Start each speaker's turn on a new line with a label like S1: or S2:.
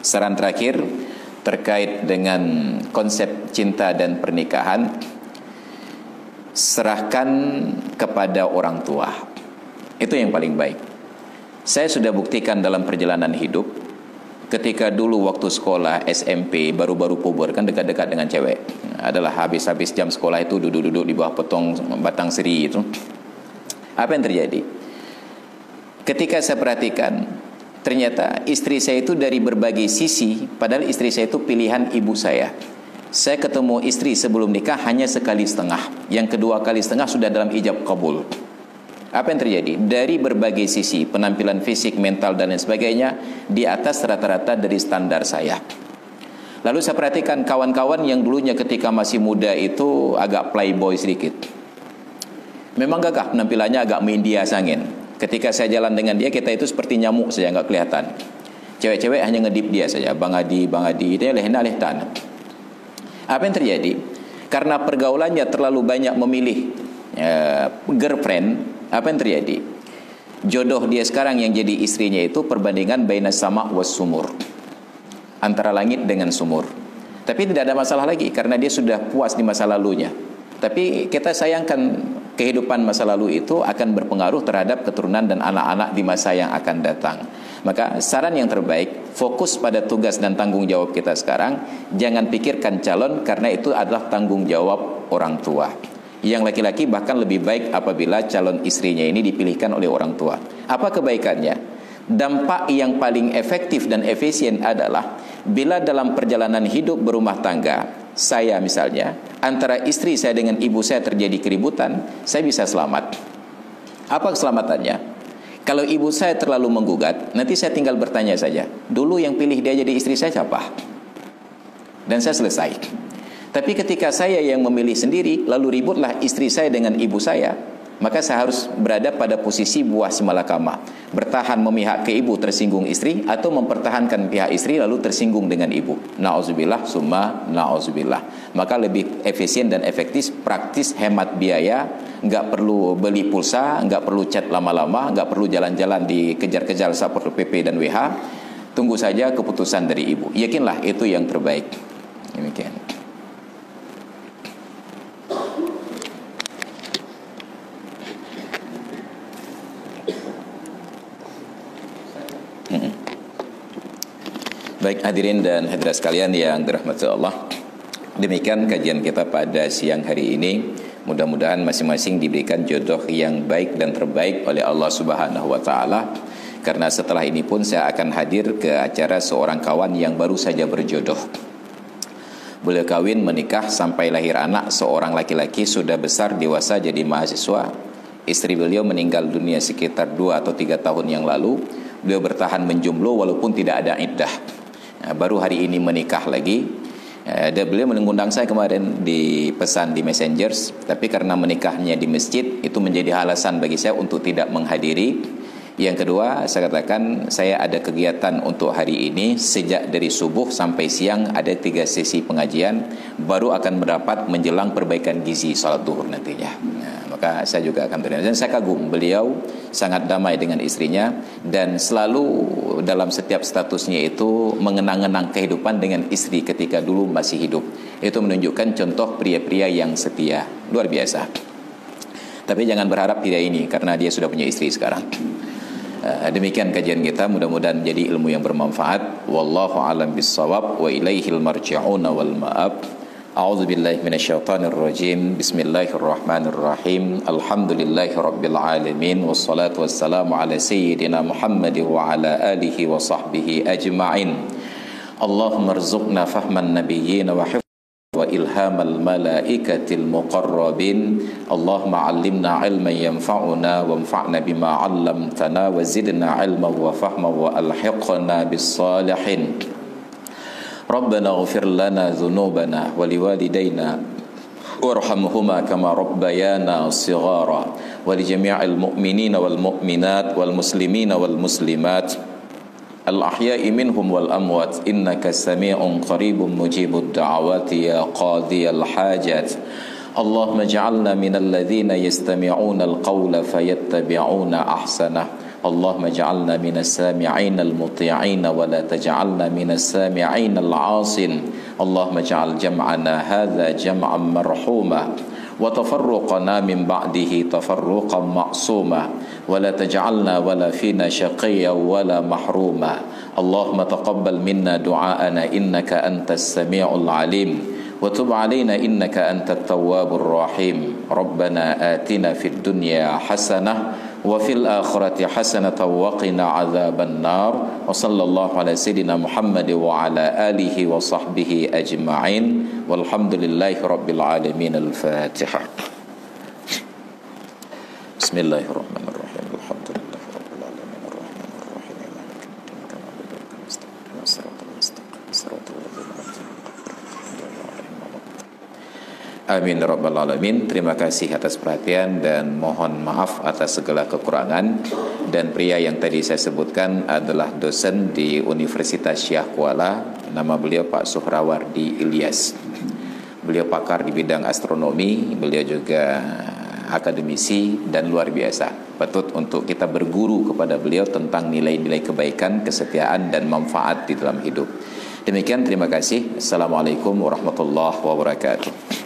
S1: Saran terakhir terkait dengan konsep cinta dan pernikahan, serahkan kepada orang tua. Itu yang paling baik. Saya sudah buktikan dalam perjalanan hidup, ketika dulu waktu sekolah SMP, baru-baru puber, kan dekat-dekat dengan cewek, adalah habis-habis jam sekolah itu duduk-duduk di bawah potong batang seri itu. Apa yang terjadi? Ketika saya perhatikan, ternyata istri saya itu dari berbagai sisi, padahal istri saya itu pilihan ibu saya. Saya ketemu istri sebelum nikah hanya sekali setengah. Yang kedua kali setengah sudah dalam ijab kabul. Apa yang terjadi? Dari berbagai sisi, penampilan fisik, mental dan lain sebagainya, di atas rata-rata dari standar saya. Lalu saya perhatikan kawan-kawan yang dulunya ketika masih muda itu agak playboy sedikit. Memang gagah penampilannya, agak mendia sangin. Ketika saya jalan dengan dia, kita itu seperti nyamuk saja, nggak kelihatan. Cewek-cewek hanya ngedip dia saja, Bang Adi, dia lehna-lehtan. Apa yang terjadi? Karena pergaulannya terlalu banyak memilih girlfriend, apa yang terjadi? Jodoh dia sekarang yang jadi istrinya itu perbandingan baina sama was sumur, antara langit dengan sumur. Tapi tidak ada masalah lagi karena dia sudah puas di masa lalunya. Tapi kita sayangkan kehidupan masa lalu itu akan berpengaruh terhadap keturunan dan anak-anak di masa yang akan datang. Maka saran yang terbaik, fokus pada tugas dan tanggung jawab kita sekarang. Jangan pikirkan calon, karena itu adalah tanggung jawab orang tua. Yang laki-laki bahkan lebih baik apabila calon istrinya ini dipilihkan oleh orang tua. Apa kebaikannya? Dampak yang paling efektif dan efisien adalah bila dalam perjalanan hidup berumah tangga, saya misalnya, antara istri saya dengan ibu saya terjadi keributan, saya bisa selamat. Apa keselamatannya? Kalau ibu saya terlalu menggugat, nanti saya tinggal bertanya saja, dulu yang pilih dia jadi istri saya siapa? Dan saya selesai. Tapi ketika saya yang memilih sendiri, lalu ributlah istri saya dengan ibu saya, maka saya harus berada pada posisi buah si malakama, bertahan memihak ke ibu, tersinggung istri, atau mempertahankan pihak istri lalu tersinggung dengan ibu. Na'udzubillah summa na'udzubillah. Maka lebih efisien dan efektif, praktis, hemat biaya, nggak perlu beli pulsa, nggak perlu chat lama-lama, nggak perlu jalan-jalan dikejar-kejar Satpol PP dan WH. Tunggu saja keputusan dari ibu. Yakinlah itu yang terbaik. Demikian. Baik hadirin dan hadirat sekalian yang dirahmati Allah, demikian kajian kita pada siang hari ini. Mudah-mudahan masing-masing diberikan jodoh yang baik dan terbaik oleh Allah Subhanahu wa taala. Karena setelah ini pun saya akan hadir ke acara seorang kawan yang baru saja berjodoh. Beliau kawin, menikah, sampai lahir anak seorang laki-laki, sudah besar dewasa jadi mahasiswa. Istri beliau meninggal dunia sekitar 2 atau 3 tahun yang lalu. Beliau bertahan menjomblo walaupun tidak ada iddah. Baru hari ini menikah lagi. Beliau mengundang saya kemarin di pesan di Messengers, tapi karena menikahnya di masjid itu menjadi alasan bagi saya untuk tidak menghadiri. Yang kedua, saya katakan saya ada kegiatan untuk hari ini, sejak dari subuh sampai siang ada 3 sesi pengajian, baru akan mendapat menjelang perbaikan gizi salat zuhur nantinya. Maka saya juga akan terima. Dan saya kagum, beliau sangat damai dengan istrinya dan selalu dalam setiap statusnya itu mengenang-enang kehidupan dengan istri ketika dulu masih hidup. Itu menunjukkan contoh pria-pria yang setia, luar biasa. Tapi jangan berharap tidak ini, karena dia sudah punya istri sekarang. Demikian kajian kita, mudah-mudahan menjadi ilmu yang bermanfaat. Wallahu a'lam bissawab wa ilaihil marji'un wal ma'ab. A'udzu billahi minasyaitonir rajim. Bismillahirrahmanirrahim. Alhamdulillahirabbil alamin wassalatu wassalamu ala sayyidina Muhammad wa ala alihi wa sahbihi ajma'in. Allahumma rzuqna fahman nabiyyin wa wa ilhamal malaikatil muqarrabin. Allahumma 'allimna 'ilman yanfa'una wanfa'na bima 'allamtana wa zidna 'ilman wa fahman wa alhiqna bis salihin. Rabbana ighfir lana dhunubana wa liwalidayna warhamhuma kama rabbayana shighara wa li jami'il mu'minina wal mu'minat wal muslimina wal muslimat al-ahya'i minhum wal amwat innaka sami'un qaribun mujibud da'awati ya qadiyal hajat. Allahumma ij'alna minal ladzina yastami'una al-qawla fayattabi'una ahsanah Allahumma ja'alna minas sami'in al-muti'in wa la taj'alna minas sami'in al-'asin. Allahumma ja'al jam'ana hadza jam'an marhuma wa tafarruqana min ba'dihi tafarruqan ma'suma wa la taj'alna wa la fina shaqiyyan wa la mahruma. Allahumma taqabbal minna du'aana innaka antas sami'ul 'alim wa tub 'alaina innaka antat tawwabur rahim. Rabbana atina fid dunya hasanah wa fil akhirati hasanatan wa qina 'adzaban nar. Wa sallallahu ala sayidina Muhammad wa ala alihi wa sahbihi ajma'in. Walhamdulillahi rabbil alamin. Al-Fatihah. Bismillahirrahmanirrahim. Alhamdulillahi rabbil alamin. Arrahmanir rahim. Maliki yaumiddin. Na'budu wa nasta'inu siratal mustaqim. Siratal ladzina an'amta 'alaihim. Amin rabbal alamin. Terima kasih atas perhatian dan mohon maaf atas segala kekurangan. Dan pria yang tadi saya sebutkan adalah dosen di Universitas Syah Kuala. Nama beliau Pak Suhrawardi Ilyas. Beliau pakar di bidang astronomi, beliau juga akademisi dan luar biasa. Patut untuk kita berguru kepada beliau tentang nilai-nilai kebaikan, kesetiaan dan manfaat di dalam hidup. Demikian, terima kasih. Assalamualaikum warahmatullahi wabarakatuh.